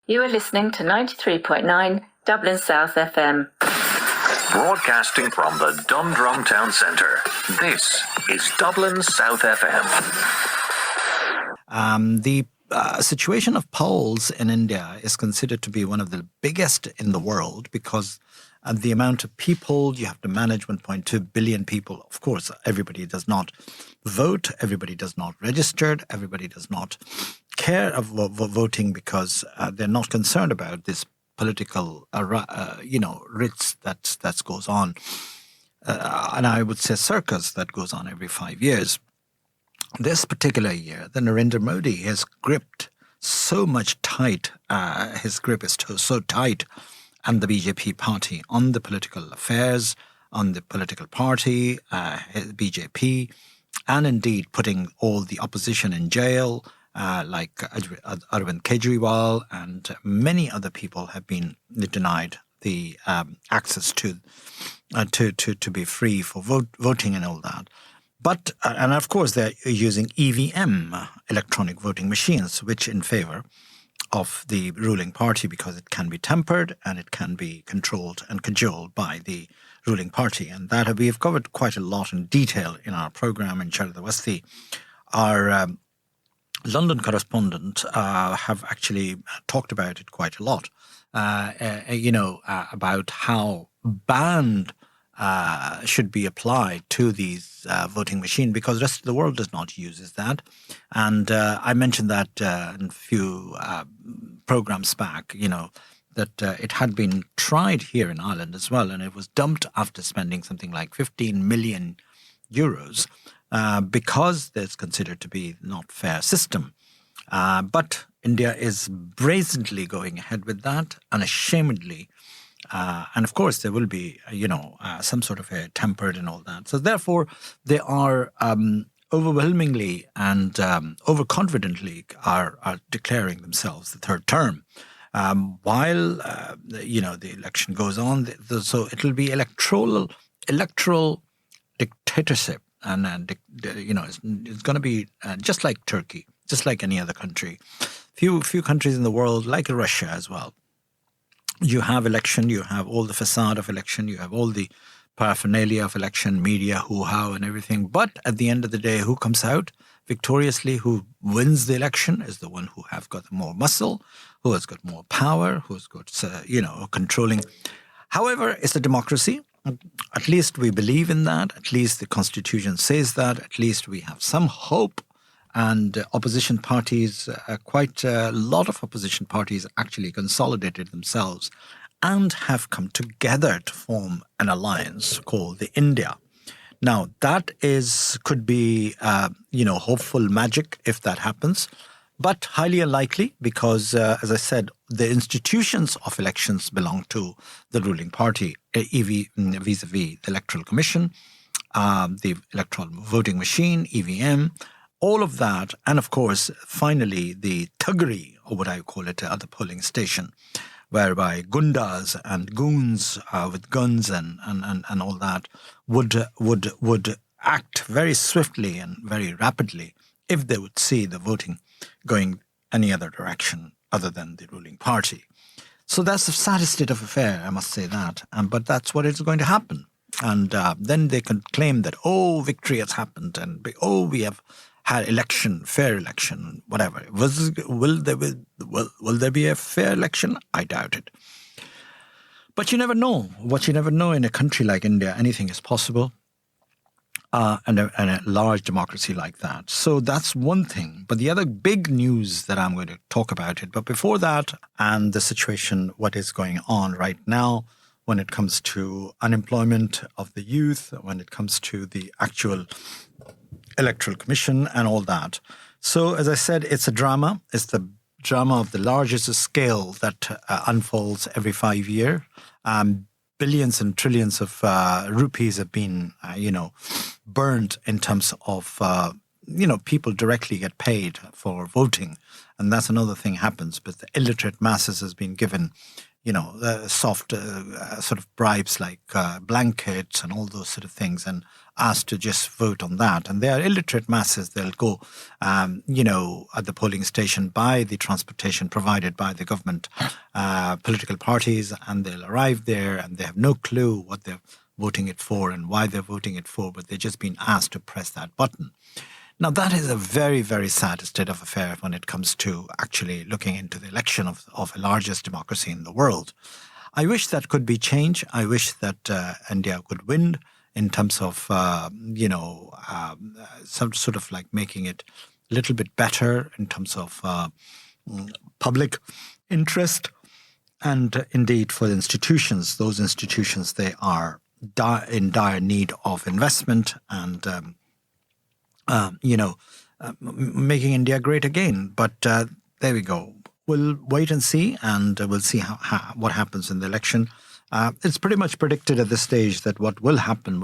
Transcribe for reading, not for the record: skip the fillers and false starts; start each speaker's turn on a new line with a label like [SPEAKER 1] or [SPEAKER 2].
[SPEAKER 1] You are listening to 93.9 Dublin South FM.
[SPEAKER 2] Broadcasting from the Dundrum Town Centre, this is Dublin South FM.
[SPEAKER 3] The situation of Poles in India is considered to be one of the biggest in the world because the amount of people, you have to manage 1.2 billion people. Of course, everybody does not vote, everybody does not register, everybody does not care of voting because they're not concerned about this political, ritz that goes on. And I would say circus that goes on every 5 years. This particular year, the Narendra Modi has gripped so much tight, his grip is so tight, and the BJP party on the political affairs, on the political party, BJP, and indeed putting all the opposition in jail, like Arvind Kejriwal and many other people have been denied the access to be free for voting and all that. But, and of course, they're using EVM, electronic voting machines, which in favor of the ruling party because it can be tempered and it can be controlled and cajoled by the ruling party. And that we have covered quite a lot in detail in our program. And Sharad Zaidi, our London correspondent, have actually talked about it quite a lot, about how banned should be applied to these voting machine because the rest of the world does not use that. And I mentioned that in a few programs back, that it had been tried here in Ireland as well, and it was dumped after spending something like 15 million euros because it's considered to be not fair system. But India is brazenly going ahead with that, unashamedly. And of course, there will be, some sort of a tempered and all that. So therefore, they are overwhelmingly and overconfidently are declaring themselves the third term. While, the election goes on, so it will be electoral dictatorship. And it's going to be just like Turkey, just like any other country. Few countries in the world, like Russia as well. You have election, you have all the facade of election, you have all the paraphernalia of election, media, hoo-ha and everything. But at the end of the day, who comes out victoriously, who wins the election is the one who have got more muscle, who has got more power, who's got, controlling. However, it's a democracy. At least we believe in that. At least the Constitution says that. At least we have some hope. And opposition parties, quite a lot of opposition parties actually consolidated themselves and have come together to form an alliance called the India. Now, that could be, hopeful magic if that happens, but highly unlikely because, as I said, the institutions of elections belong to the ruling party, vis-a-vis the Electoral Commission, the electoral voting machine, EVM, all of that, and of course, finally, the thuggery, or what I call it, at the polling station, whereby gundas and goons with guns and all that would act very swiftly and very rapidly if they would see the voting going any other direction other than the ruling party. So that's the saddest state of affair, I must say that. But that's what is going to happen. And then they can claim that, victory has happened, and we have had fair election, whatever. Will there be a fair election? I doubt it. But you never know. What you never know in a country like India, anything is possible. And a large democracy like that. So that's one thing. But the other big news that I'm going to talk about it. But before that, and the situation, what is going on right now when it comes to unemployment of the youth, when it comes to the actual Electoral Commission and all that. So, as I said, it's a drama. It's the drama of the largest scale that unfolds every 5 years. Billions and trillions of rupees have been, burned in terms of, people directly get paid for voting. And that's another thing happens. But the illiterate masses has been given, soft sort of bribes like blankets and all those sort of things, and asked to just vote on that. And they are illiterate masses. They'll go, at the polling station, buy the transportation provided by the government political parties, and they'll arrive there and they have no clue what they're voting it for and why they're voting it for, but they've just been asked to press that button. Now, that is a very, very sad state of affairs when it comes to actually looking into the election of the largest democracy in the world. I wish that could be changed. I wish that India could win in terms of, some sort of like making it a little bit better in terms of public interest. And indeed, for the institutions, those institutions, they are in dire need of investment and making India great again. But there we go. We'll wait and see, and we'll see what happens in the election. It's pretty much predicted at this stage that what will happen.